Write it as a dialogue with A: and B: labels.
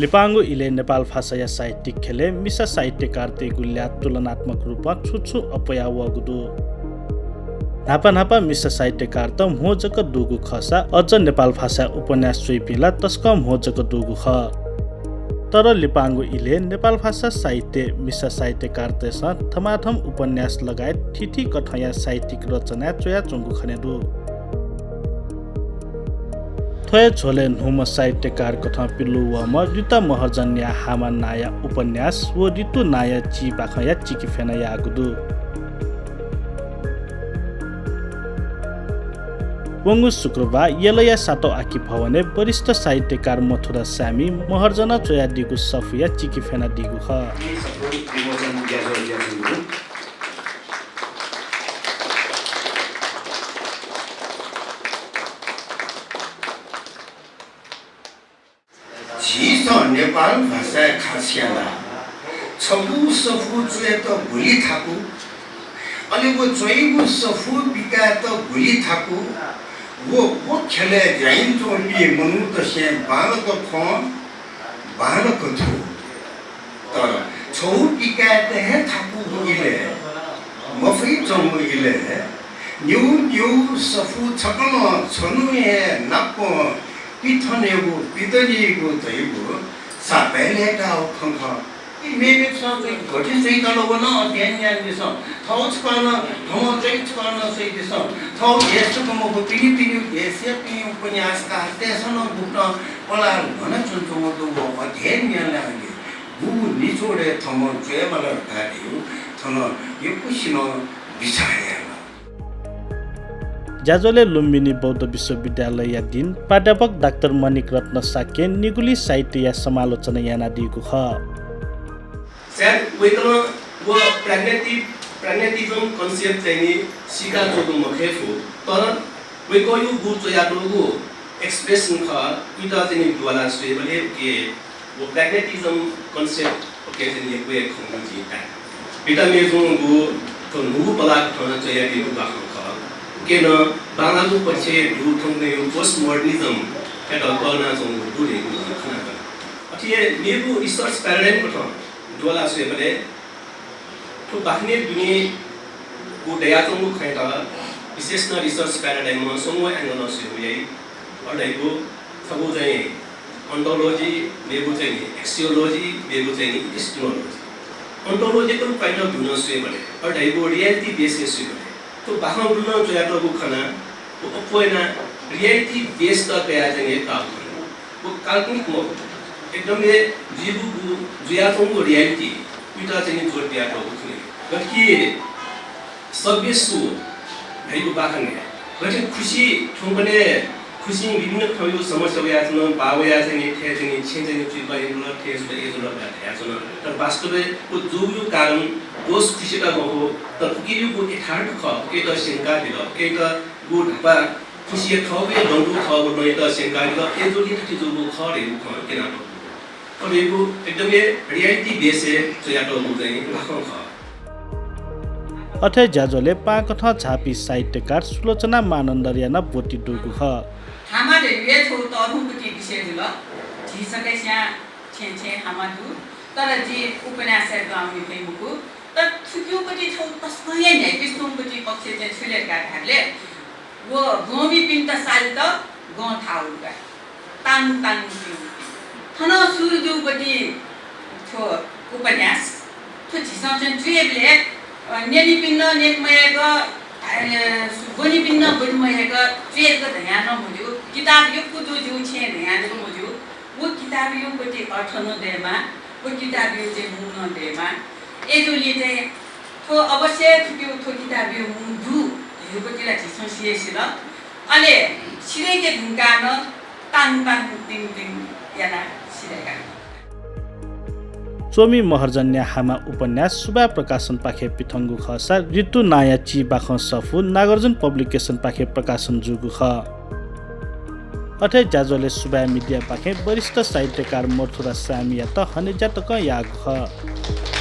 A: लिपाङ्गु इले नेपाल भाषा या साहित्यिक खेले मिसा साहित्यकार ते गुल्या तुलनात्मक रूपमा छुछु अपया वगुदु नापा मिसा साहित्यकार त मोजक दुगु खसा अझ नेपाल भाषा उपन्यास चुइपिला तस्क मोजक दुगु ख तर लिपाङ्गु इले नेपाल भाषा साहित्य मिसा साहित्यकार तेस थमाथम उपन्यास लगायत ठिठी कठया साहित्यिक रचना चोया चुङ्गु खनेदु थोय झोले नुम साहित्यकार कथा पिल्लु वम रिता महर्जन्या हामा नाया उपन्यास वो रितु नाया ची बाखया चिकी फेना यागुदु वंगु शुक्रबार यलया सातो आकी भवने वरिष्ठ साहित्यकार मथुरा सामी महर्जना चोया दिगु सफिया चिकी फेना दिगु ख
B: नेपाल भाषा खासियाला छबु सफु जुए त भुली थाकु अनि वो जोइबु सफु बिका त भुली थाकु वो खेले जाइन जोली मनु त से बालक ख बालक थु तर छौ बिका त हे थाकु इले मफै जमु इले न्यू सफु छकन छनु हे नप पिथनेगु पितनीगु तैगु सापेले टाउ खंख इ मेबे सबै घटे चाहिँ तलो वन ध्यान ध्यान दिस थौच गर्न थौ चाहिँ गर्न सही दिस थौ यस्तो कमको पिनी एसिया पिनी उपन्यास का तेसन बुक पला भन चुन दु ध्यान ध्यान लागि बु निचोडे थम जे मला गाडियो थन यो कुसिनो बिछाया
A: जाजोले लुम्बिनी बौद्ध विश्वविद्यालय या दिन प्राध्यापक डाक्टर मणिक रत्न साके निगुली साहित्य या समालोचना याना दिएको ख
C: सर वेतन वो प्रेग्नेटिज्म कन्सेप्ट चाहिँ नि सिका जोगु मखेफु तर वेको यो गुचो याटोगु एक्सप्रेसन ख इटा चाहिँ नि दुवाला सुएबले के वो प्रेग्नेटिज्म कन्सेप्ट ओके चाहिँ नि वे खंगु जिता बिटा मेजुगु तो नुगु पलाक थन चाहिँ याटिगु बाखु केन बांगालु पछि दु थंने यो पोस्ट मोडर्निज्म एटा कलना जोंगु दुरे खना अथिए नेबु रिसर्च प्याराडाइम कथ दुला सुएबले तो बाखने दुनि गु दया जोंगु खैता विशेष न रिसर्च प्याराडाइम म सोंगु एंगल सुएबले अडाइगु सबु चाहिँ ओन्टोलोजी नेबु चाहिँ एक्सियोलोजी नेबु चाहिँ एपिस्टेमोलोजी ओन्टोलोजिकल पॉइंट अफ व्यू न सुएबले अडाइगु रियलिटी बेसिस सुएबले तो बाखन दुनो जोयाटो बुखना वो अपोइना रियलिटी बेस्ड का गया जने काम वो काल्पनिक मो एकदम ये जीवु जुयाटो को रियलिटी पिता जने जोड दिया तो बुखने बल्कि सभ्य सु भाइको बाखन है बल्कि खुशी ठुंगने खुशी विभिन्न थयो समस्या या जन बावया जने थे जने छे जने चिबा इनो थे जने एजुला या जन तर वास्तवले वो जोगु कारण दोष खुशी का हो तर किरि गु यथार्थ ख के त शंका दिल के त गु ढपा खुशी खबे दंडु ख गु न त शंका दिल ए जोली थि जोगु ख रे ख के ना और एगु एकदम ये रियलिटी बेस है जो याटो गु चाहिँ लाखौ ख
A: अथे जाजोले पाकथा झापी साहित्यकार सुलोचना मानन्दर्याना बोटी दुगु ख
D: हामीले ये छौ त अनुभूति विषय दिल जी सके स्या छे हामादु तर जी उपन्यास गाउने फेमुको तर थुक्योपट्टि छौ तस्मै नै त्यस्तोपट्टि पक्ष चाहिँ छुलेका धारले वो गोमी पिन्त साल त गौ थाउका ताङ थन सुरजुपट्टि छो उपन्यास छ झिसा चाहिँ जुएबले नेली पिन्न नेकमयको गोनी पिन्न गोनीमयको जुएको ध्यान नमुजु किताब यो कुदु जु छे ध्यान नमुजु वो किताब यो पट्टि अर्थ नदेमा वो किताब यो चाहिँ मुन देमा एजुली चाहिँ थो अवश्य थुक्यो थो किताब यो मुन्दु यो पट्टि ला झिसो सिएसिल अले सिरेके ढुङ्गा न ताङ तिङ तिङ याना सिरेका
A: चोमी महर्जन्या हामा उपन्यास सुबा प्रकाशन पाखे पिथंगु खसा ऋतु नाया ची बाख सफु नागार्जुन पब्लिकेशन पाखे प्रकाशन जुगु ख अथे जाजोले सुबा मिडिया पाखे वरिष्ठ साहित्यकार मथुरा सामिया त हनेजा तक याग ख